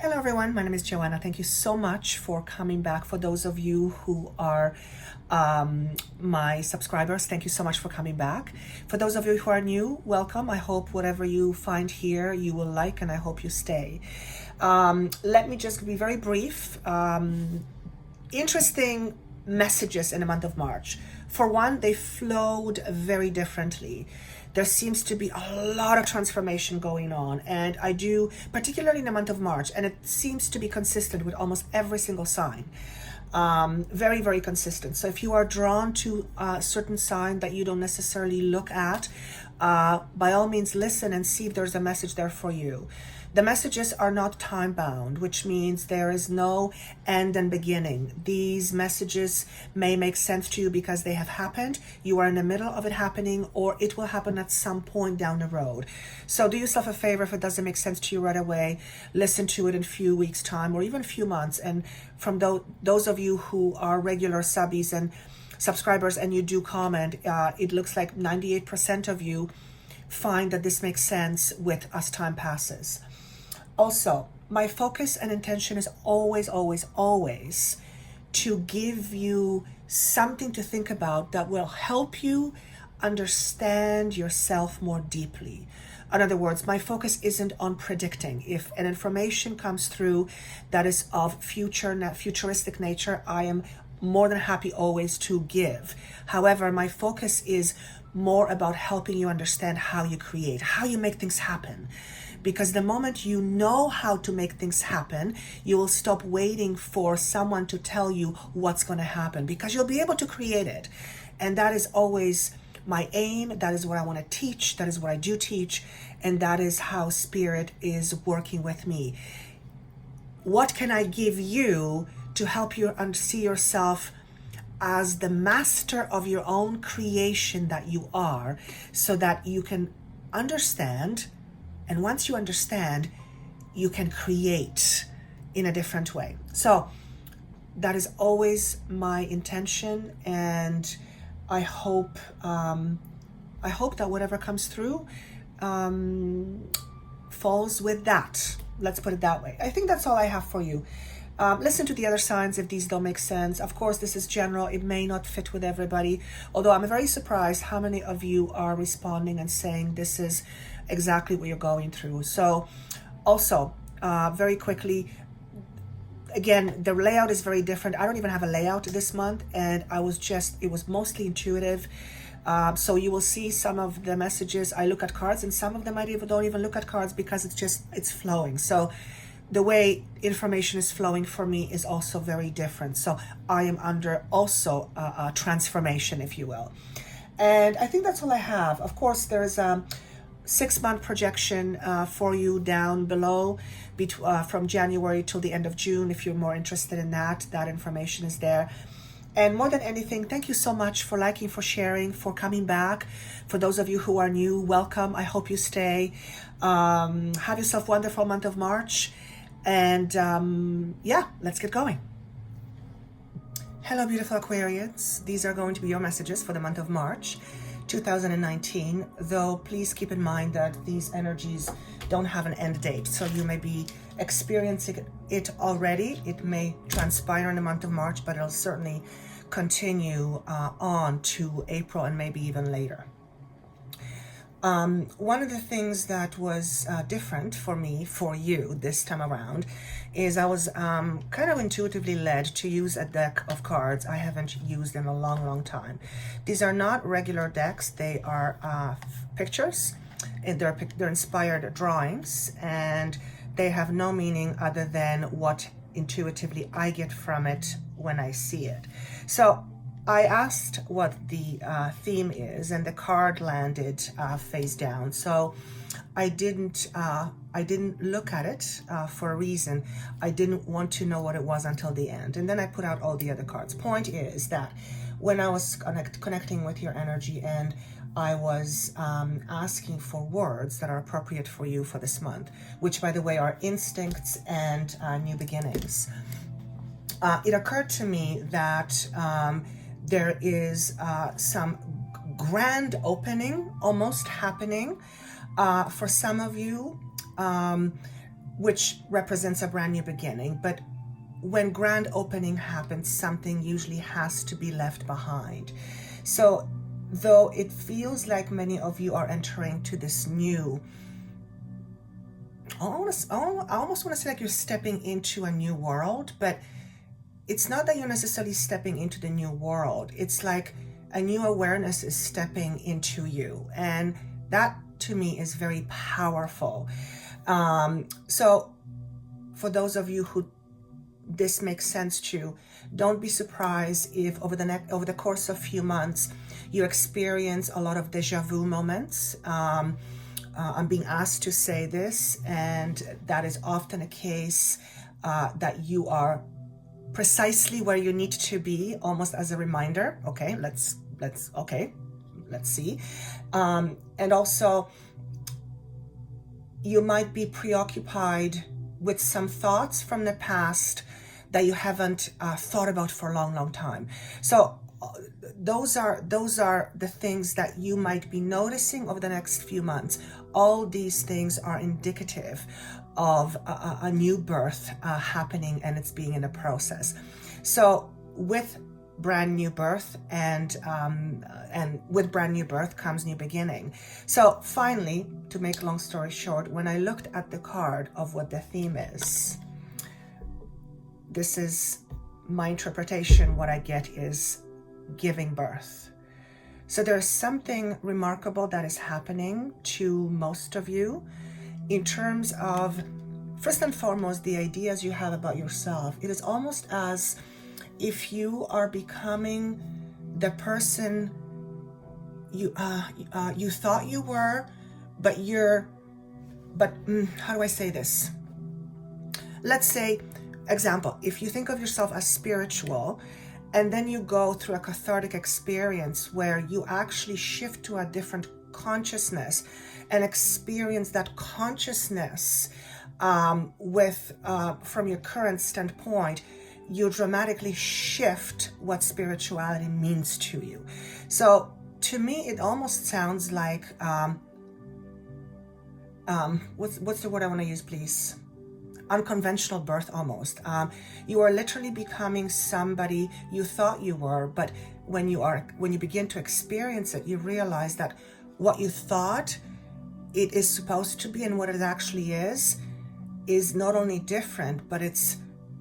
Hello everyone, my name is Joanna. Thank you so much for coming back. For those of you who are my subscribers, thank you so much for coming back. For those of you who are new, welcome. I hope whatever you find here you will like, and I hope you stay. Let me just be very brief. Interesting messages in the month of March. For one, they flowed very differently. There seems to be a lot of transformation going on, and I do, particularly in the month of March, and it seems to be consistent with almost every single sign. Very, very consistent. So if you are drawn to a certain sign that you don't necessarily look at, by all means listen and see if there's a message there for you. The messages are not time bound, which means there is no end and beginning. These messages may make sense to you because they have happened. You are in the middle of it happening, or it will happen at some point down the road. So do yourself a favor. If it doesn't make sense to you right away, listen to it in a few weeks' time or even a few months. And from those of you who are regular subbies and subscribers and you do comment, it looks like 98% of you find that this makes sense with as time passes. Also, my focus and intention is always, always, always to give you something to think about that will help you understand yourself more deeply. In other words, my focus isn't on predicting. If an information comes through that is of futuristic nature, I am more than happy always to give. However, my focus is more about helping you understand how you create, how you make things happen. Because the moment you know how to make things happen, you will stop waiting for someone to tell you what's going to happen, because you'll be able to create it. And that is always my aim. That is what I want to teach. That is what I do teach. And that is how Spirit is working with me. What can I give you to help you see yourself as the master of your own creation that you are, so that you can understand? And once you understand, you can create in a different way. So that is always my intention, and I hope that whatever comes through falls with that. Let's put it that way. I think that's all I have for you. Listen to the other signs if these don't make sense. Of course, this is general. It may not fit with everybody, although I'm very surprised how many of you are responding and saying this is exactly what you're going through. So also, very quickly, again, the layout is very different. I don't even have a layout this month, and it was mostly intuitive. So you will see some of the messages. I look at cards, and some of them I don't even look at cards because it's flowing. So the way information is flowing for me is also very different. So I am under also a transformation, if you will. And I think that's all I have. Of course, there's a 6-month projection for you down below from January till the end of June. If you're more interested in that information is there. And more than anything, thank you so much for liking, for sharing, for coming back. For those of you who are new, welcome. I hope you stay. Have yourself a wonderful month of March. And yeah, let's get going. Hello, beautiful Aquarians. These are going to be your messages for the month of March 2019, though please keep in mind that these energies don't have an end date. So you may be experiencing it already. It may transpire in the month of March, but it'll certainly continue on to April and maybe even later. One of the things that was different for me, for you this time around, is I was kind of intuitively led to use a deck of cards I haven't used in a long, long time. These are not regular decks. They are pictures, and they're inspired drawings, and they have no meaning other than what intuitively I get from it when I see it. So I asked what the theme is, and the card landed face down. So I didn't look at it for a reason. I didn't want to know what it was until the end, and then I put out all the other cards. Point is that when I was connecting with your energy, and I was asking for words that are appropriate for you for this month, which, by the way, are instincts and new beginnings, it occurred to me that there is some grand opening almost happening for some of you. which represents a brand new beginning. But when grand opening happens, something usually has to be left behind. So though it feels like many of you are entering to this new, I almost want to say like you're stepping into a new world, but it's not that you're necessarily stepping into the new world. It's like a new awareness is stepping into you. And that to me is very powerful. So for those of you who this makes sense to, don't be surprised if over the course of a few months you experience a lot of deja vu moments. I'm being asked to say this, and that is often a case that you are precisely where you need to be, almost as a reminder. Okay, let's see. And also, you might be preoccupied with some thoughts from the past that you haven't thought about for a long time. So those are the things that you might be noticing over the next few months. All these things are indicative of a new birth happening, and it's being in a process. So with brand new birth and with brand new birth comes new beginning. So finally, to make a long story short, when I looked at the card of what the theme is, this is my interpretation. What I get is giving birth. So there's something remarkable that is happening to most of you in terms of, first and foremost, the ideas you have about yourself. It is almost as if you are becoming the person you thought you were, but how do I say this? Let's say, example, if you think of yourself as spiritual, and then you go through a cathartic experience where you actually shift to a different consciousness and experience that consciousness from your current standpoint, you dramatically shift what spirituality means to you. So to me, it almost sounds like, what's the word I want to use, please? Unconventional birth almost. You are literally becoming somebody you thought you were, but when you begin to experience it, you realize that what you thought it is supposed to be and what it actually is not only different, but it's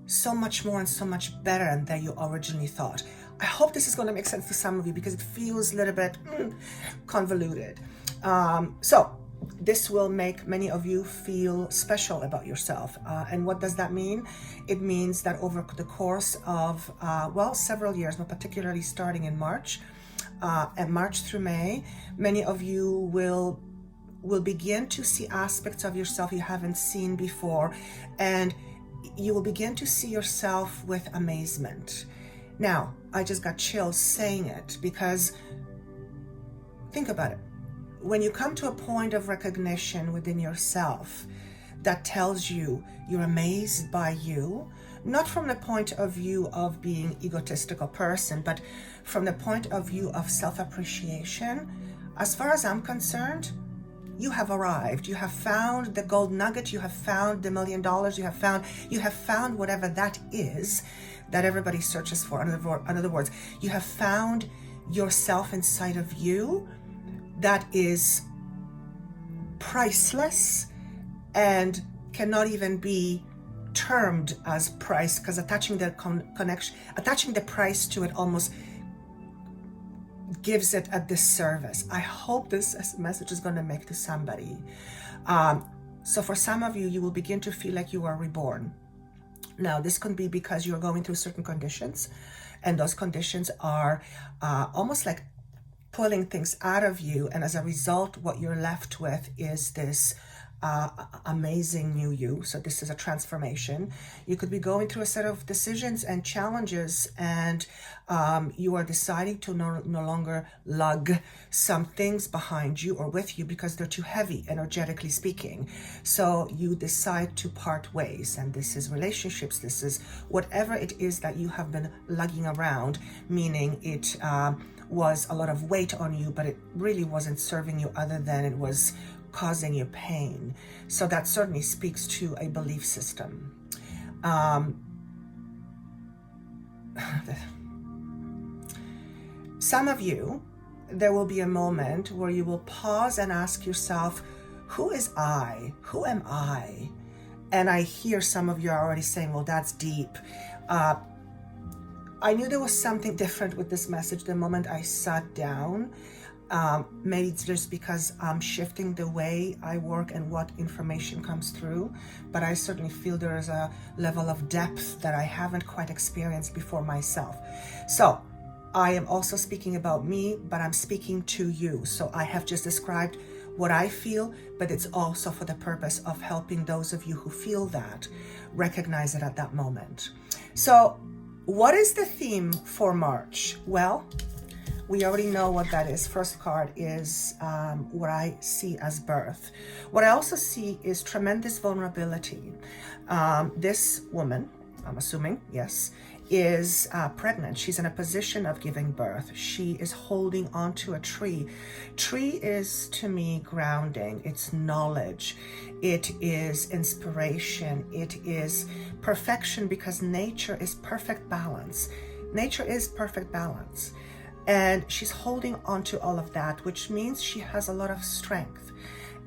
so much more and so much better than you originally thought. I hope this is going to make sense to some of you because it feels a little bit convoluted. So this will make many of you feel special about yourself. And what does that mean? It means that over the course of, several years, but particularly starting in March, and March through May, many of you will begin to see aspects of yourself you haven't seen before, and you will begin to see yourself with amazement. Now, I just got chills saying it because think about it. When you come to a point of recognition within yourself that tells you you're amazed by you, not from the point of view of being egotistical person, but from the point of view of self-appreciation, as far as I'm concerned, you have arrived. You have found the gold nugget. You have found the $1 million. You have found whatever that is that everybody searches for. In other words, you have found yourself inside of you that is priceless and cannot even be termed as price, because attaching the price to it almost gives it a disservice. I hope this message is going to make to somebody. So for some of you, you will begin to feel like you are reborn. Now, this could be because you're going through certain conditions, and those conditions are almost like pulling things out of you, and as a result, what you're left with is this amazing new you. So this is a transformation. You could be going through a set of decisions and challenges, and you are deciding to no longer lug some things behind you or with you because they're too heavy, energetically speaking. So you decide to part ways, and this is relationships. This is whatever it is that you have been lugging around, meaning it was a lot of weight on you, but it really wasn't serving you other than it was causing you pain. So that certainly speaks to a belief system. Some of you, there will be a moment where you will pause and ask yourself, who is I? Who am I? And I hear some of you are already saying, well, that's deep. I knew there was something different with this message the moment I sat down. Maybe it's just because I'm shifting the way I work and what information comes through, but I certainly feel there is a level of depth that I haven't quite experienced before myself. So I am also speaking about me, but I'm speaking to you. So I have just described what I feel, but it's also for the purpose of helping those of you who feel that recognize it at that moment. So what is the theme for March? Well, we already know what that is. First card is what I see as birth. What I also see is tremendous vulnerability. This woman, I'm assuming, yes, is pregnant. She's in a position of giving birth. She is holding onto a tree. Tree is, to me, grounding. It's knowledge. It is inspiration. It is perfection, because nature is perfect balance. Nature is perfect balance. And she's holding onto all of that, which means she has a lot of strength.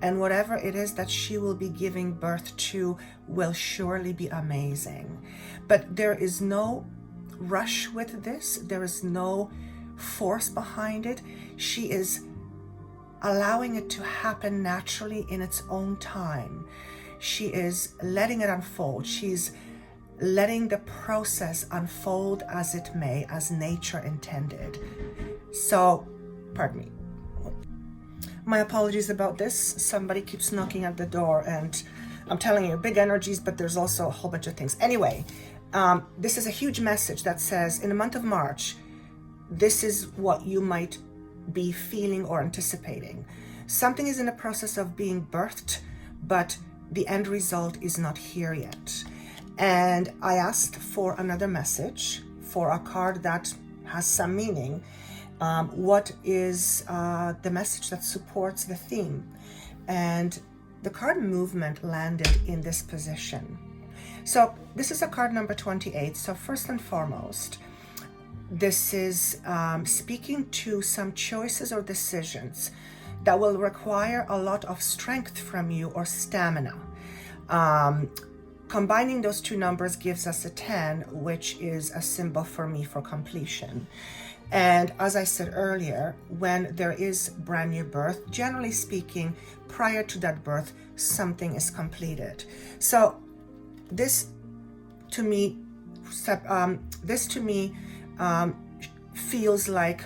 And whatever it is that she will be giving birth to will surely be amazing. But there is no rush with this. There is no force behind it. She is allowing it to happen naturally in its own time. She is letting it unfold. She's letting the process unfold as it may, as nature intended. So, pardon me. My apologies about this. Somebody keeps knocking at the door, and I'm telling you, big energies, but there's also a whole bunch of things. Anyway, this is a huge message that says in the month of March, this is what you might be feeling or anticipating. Something is in the process of being birthed, but the end result is not here yet. And I asked for another message, for a card that has some meaning. What is the message that supports the theme? And the card movement landed in this position. So this is a card number 28. So first and foremost, this is speaking to some choices or decisions that will require a lot of strength from you, or stamina. Combining those two numbers gives us a 10, which is a symbol for me for completion. And as I said earlier, when there is brand new birth, generally speaking, prior to that birth, something is completed. So this to me feels like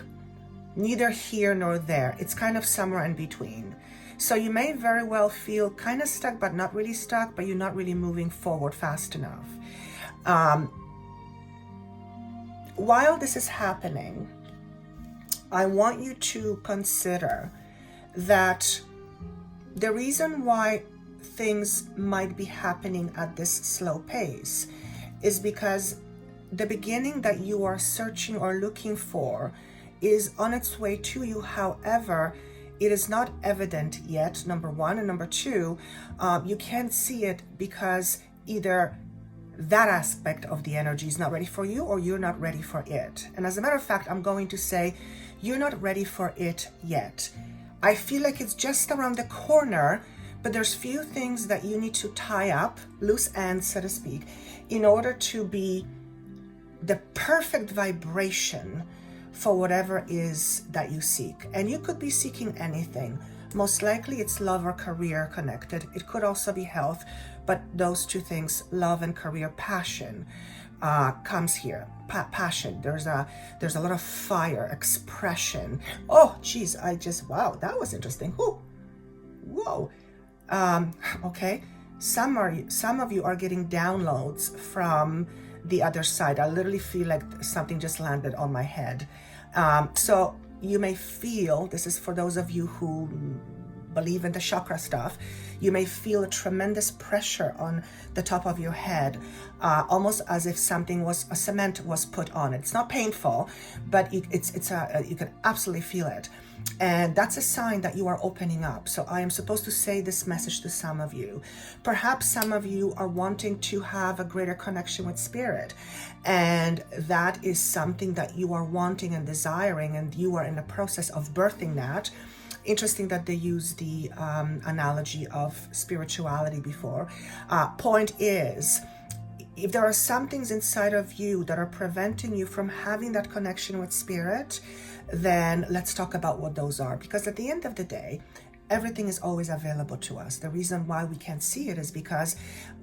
neither here nor there. It's kind of somewhere in between. So you may very well feel kind of stuck, but not really stuck, but you're not really moving forward fast enough. While this is happening, I want you to consider that the reason why things might be happening at this slow pace is because the beginning that you are searching or looking for is on its way to you. However, it is not evident yet, number one, and number two, you can't see it because either that aspect of the energy is not ready for you, or you're not ready for it. And as a matter of fact, I'm going to say you're not ready for it yet. I feel like it's just around the corner, but there's few things that you need to tie up, loose ends, so to speak, in order to be the perfect vibration for whatever is that you seek. And you could be seeking anything. Most likely it's love or career connected. It could also be health, but those two things, love and career, passion, comes here. Passion. There's a lot of fire, expression. Oh, geez, wow, that was interesting. Ooh, whoa. Okay. Some of you are getting downloads from the other side. I literally feel like something just landed on my head. So you may feel, this is for those of you who believe in the chakra stuff, you may feel a tremendous pressure on the top of your head, almost as if a cement was put on it. It's not painful, but you can absolutely feel it. And that's a sign that you are opening up. So I am supposed to say this message to some of you. Perhaps some of you are wanting to have a greater connection with spirit, and that is something that you are wanting and desiring, and you are in the process of birthing that. Interesting that they use the analogy of spirituality before. Point is, if there are some things inside of you that are preventing you from having that connection with spirit, then let's talk about what those are. Because at the end of the day, everything is always available to us. The reason why we can't see it is because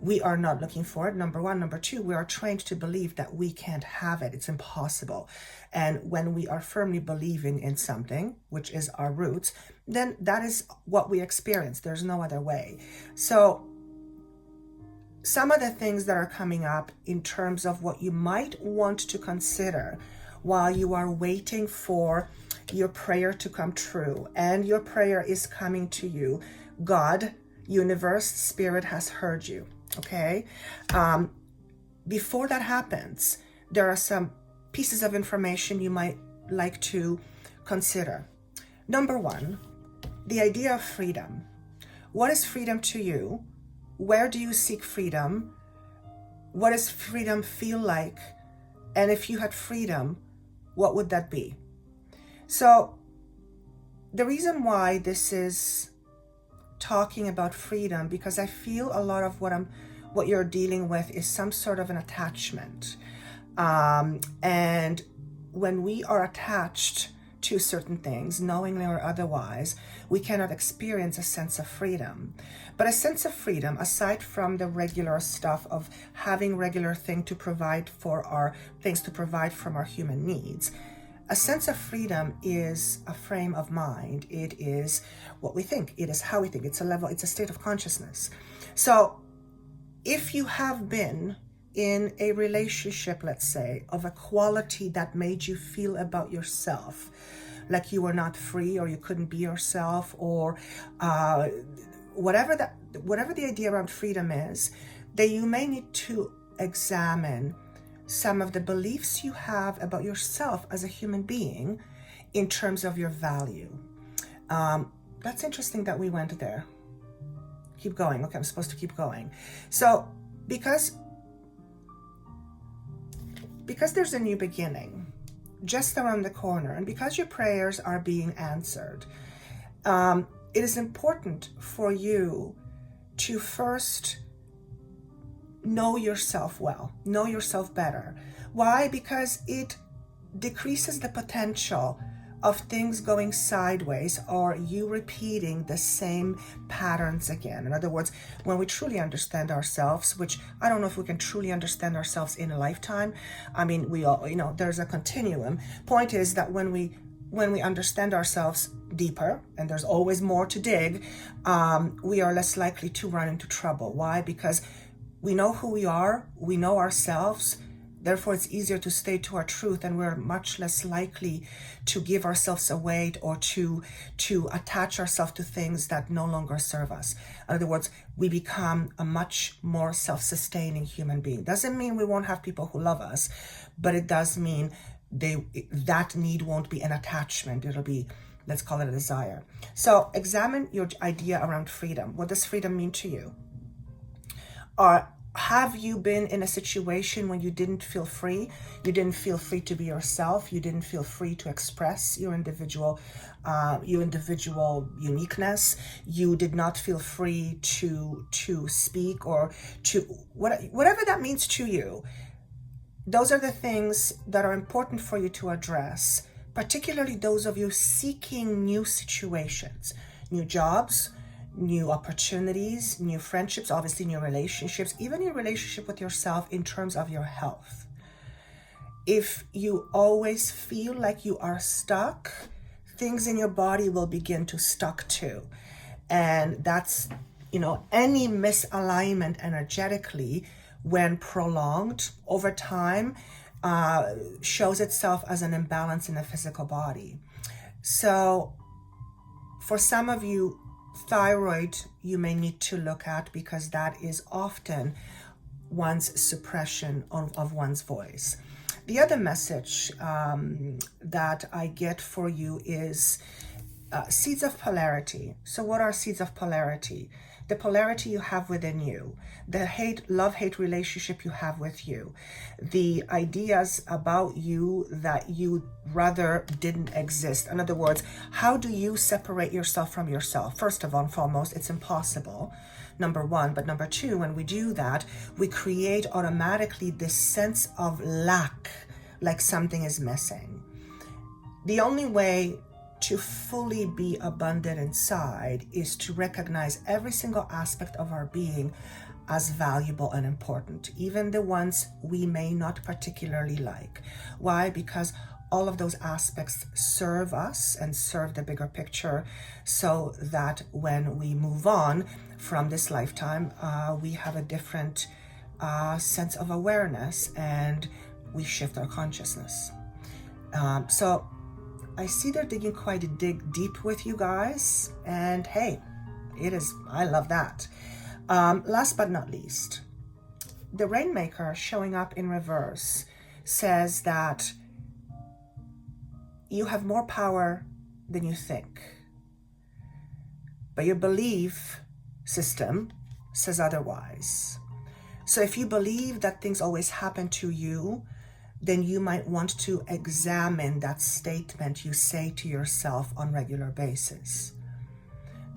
we are not looking for it, number one. Number two, we are trained to believe that we can't have it. It's impossible. And when we are firmly believing in something, which is our roots, then that is what we experience. There's no other way. So some of the things that are coming up in terms of what you might want to consider while you are waiting for your prayer to come true, and your prayer is coming to you. God, universe, spirit has heard you, okay? Before that happens, there are some pieces of information you might like to consider. Number one, the idea of freedom. What is freedom to you? Where do you seek freedom? What does freedom feel like? And if you had freedom, what would that be? So the reason why this is talking about freedom, because I feel a lot of what you're dealing with is some sort of an attachment. And when we are attached to certain things, knowingly or otherwise, we cannot experience a sense of freedom. But a sense of freedom, aside from the regular stuff of having regular things to provide from our human needs, a sense of freedom is a frame of mind. It is what we think. It is how we think. It's a state of consciousness. So if you have been in a relationship, let's say, of a quality that made you feel about yourself like you were not free, or you couldn't be yourself, or whatever the idea around freedom is, then you may need to examine some of the beliefs you have about yourself as a human being in terms of your value. That's interesting that we went there. Keep going. Okay, I'm supposed to keep going. So because there's a new beginning just around the corner, and because your prayers are being answered, it is important for you to first know yourself well, know yourself better. Why? Because it decreases the potential of things going sideways or you repeating the same patterns again. In other words, when we truly understand ourselves, which I don't know if we can truly understand ourselves in a lifetime. I mean, we all, there's a continuum. Point is that when we understand ourselves deeper, and there's always more to dig, we are less likely to run into trouble. Why? Because we know who we are, we know ourselves, therefore it's easier to stay to our truth, and we're much less likely to give ourselves away or to attach ourselves to things that no longer serve us. In other words, we become a much more self-sustaining human being. Doesn't mean we won't have people who love us, but it does mean that need won't be an attachment. It'll be, let's call it a desire. So examine your idea around freedom. What does freedom mean to you? Or have you been in a situation when you didn't feel free? You didn't feel free to be yourself. You didn't feel free to express your individual uniqueness. You did not feel free to speak or to whatever that means to you. Those are the things that are important for you to address, particularly those of you seeking new situations, new jobs, new opportunities, new friendships, obviously new relationships, even your relationship with yourself in terms of your health. If you always feel like you are stuck, things in your body will begin to stuck too. And that's, any misalignment energetically, when prolonged over time, shows itself as an imbalance in the physical body. So for some of you, Thyroid, you may need to look at, because that is often one's suppression of one's voice. The other message that I get for you is seeds of polarity. So what are seeds of polarity? The polarity you have within you, the love-hate relationship you have with you, the ideas about you that you rather didn't exist. In other words, how do you separate yourself from yourself? First of all and foremost, it's impossible, number one. But number two, when we do that, we create automatically this sense of lack, like something is missing. The only way to fully be abundant inside is to recognize every single aspect of our being as valuable and important, even the ones we may not particularly like. Why? Because all of those aspects serve us and serve the bigger picture, so that when we move on from this lifetime, we have a different sense of awareness, and we shift our consciousness. So I see they're digging quite a deep with you guys, and hey, I love that. Last but not least, the Rainmaker showing up in reverse says that you have more power than you think, but your belief system says otherwise. So if you believe that things always happen to you, then you might want to examine that statement you say to yourself on a regular basis.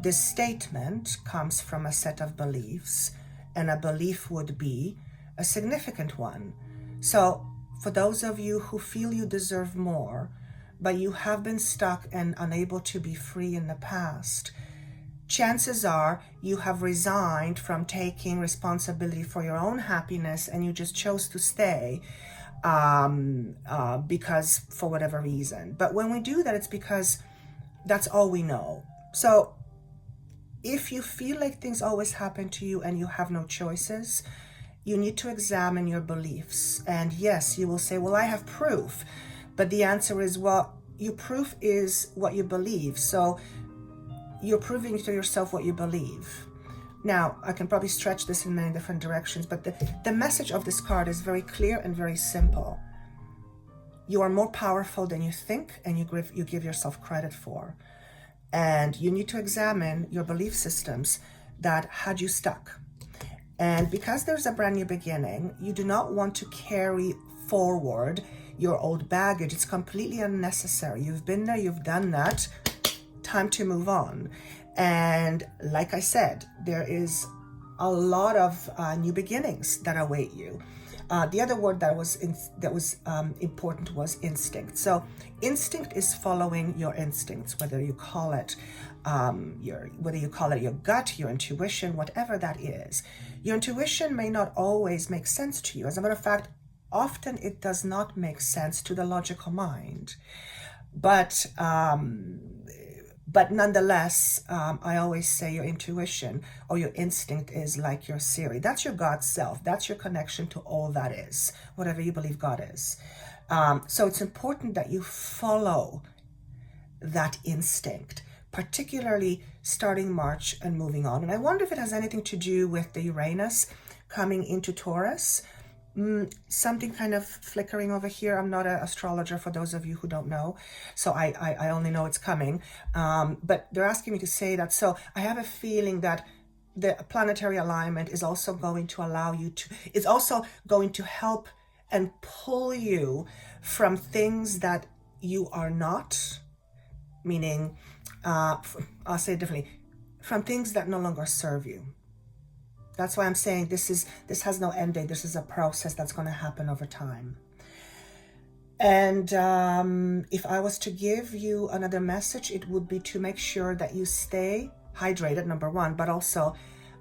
This statement comes from a set of beliefs, and a belief would be a significant one. So for those of you who feel you deserve more, but you have been stuck and unable to be free in the past, chances are you have resigned from taking responsibility for your own happiness, and you just chose to stay because for whatever reason. But when we do that, it's because that's all we know. So if you feel like things always happen to you and you have no choices, you need to examine your beliefs. And yes, you will say, well, I have proof. But the answer is, well, your proof is what you believe. So you're proving to yourself what you believe. Now, I can probably stretch this in many different directions, but the message of this card is very clear and very simple. You are more powerful than you think, and you give yourself credit for. And you need to examine your belief systems that had you stuck. And because there's a brand new beginning, you do not want to carry forward your old baggage. It's completely unnecessary. You've been there, you've done that. Time to move on. And like I said, there is a lot of new beginnings that await you. The other word that was important was instinct. So instinct is following your instincts, whether you call it your gut, your intuition, whatever that is. Your intuition may not always make sense to you. As a matter of fact, often it does not make sense to the logical mind. But nonetheless, I always say your intuition or your instinct is like your Siri. That's your God self. That's your connection to all that is, whatever you believe God is. So it's important that you follow that instinct, particularly starting March and moving on. And I wonder if it has anything to do with the Uranus coming into Taurus. Something kind of flickering over here. I'm not an astrologer, for those of you who don't know, so I only know it's coming, but they're asking me to say that. So I have a feeling that the planetary alignment is also going to allow you to, it's also going to help and pull you from things that you are not, meaning I'll say it differently, from things that no longer serve you. That's why I'm saying this has no end date. This is a process that's going to happen over time. And if I was to give you another message, it would be to make sure that you stay hydrated, number one, but also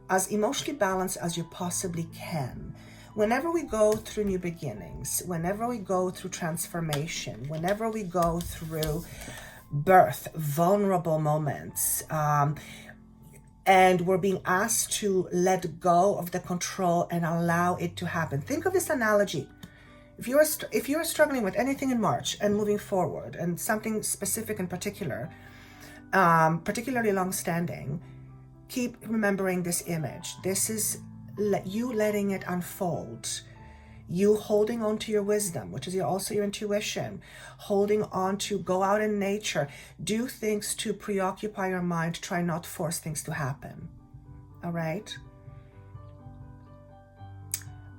as emotionally balanced as you possibly can. Whenever we go through new beginnings, whenever we go through transformation, whenever we go through birth, vulnerable moments, and we're being asked to let go of the control and allow it to happen. Think of this analogy. If you're struggling with anything in March and moving forward, and something specific in particular, particularly long-standing, keep remembering this image. This is you letting it unfold. You holding on to your wisdom, which is also your intuition, holding on to go out in nature, do things to preoccupy your mind, try not to force things to happen. All right?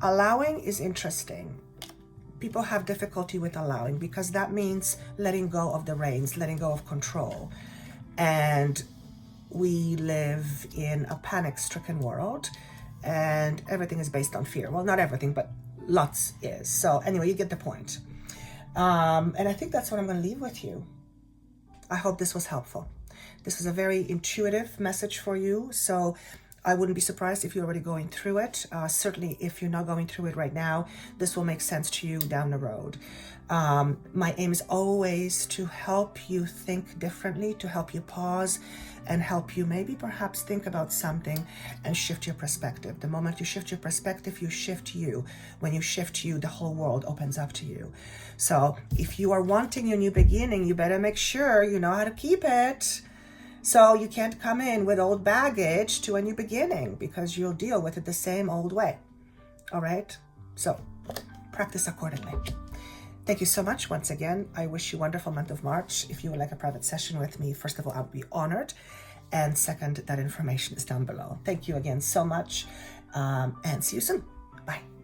Allowing is interesting. People have difficulty with allowing because that means letting go of the reins, letting go of control. And we live in a panic-stricken world and everything is based on fear. Well, not everything, but lots is. So anyway, you get the point. And I think that's what I'm going to leave with you. I hope this was helpful. This was a very intuitive message for you. So I wouldn't be surprised if you're already going through it. Certainly, if you're not going through it right now, this will make sense to you down the road. My aim is always to help you think differently, to help you pause and help you maybe perhaps think about something and shift your perspective. The moment you shift your perspective, you shift you. When you shift you, the whole world opens up to you. So if you are wanting a new beginning, you better make sure you know how to keep it. So you can't come in with old baggage to a new beginning because you'll deal with it the same old way. All right? So practice accordingly. Thank you so much once again. I wish you a wonderful month of March. If you would like a private session with me, first of all, I would be honored. And second, that information is down below. Thank you again so much. And see you soon. Bye.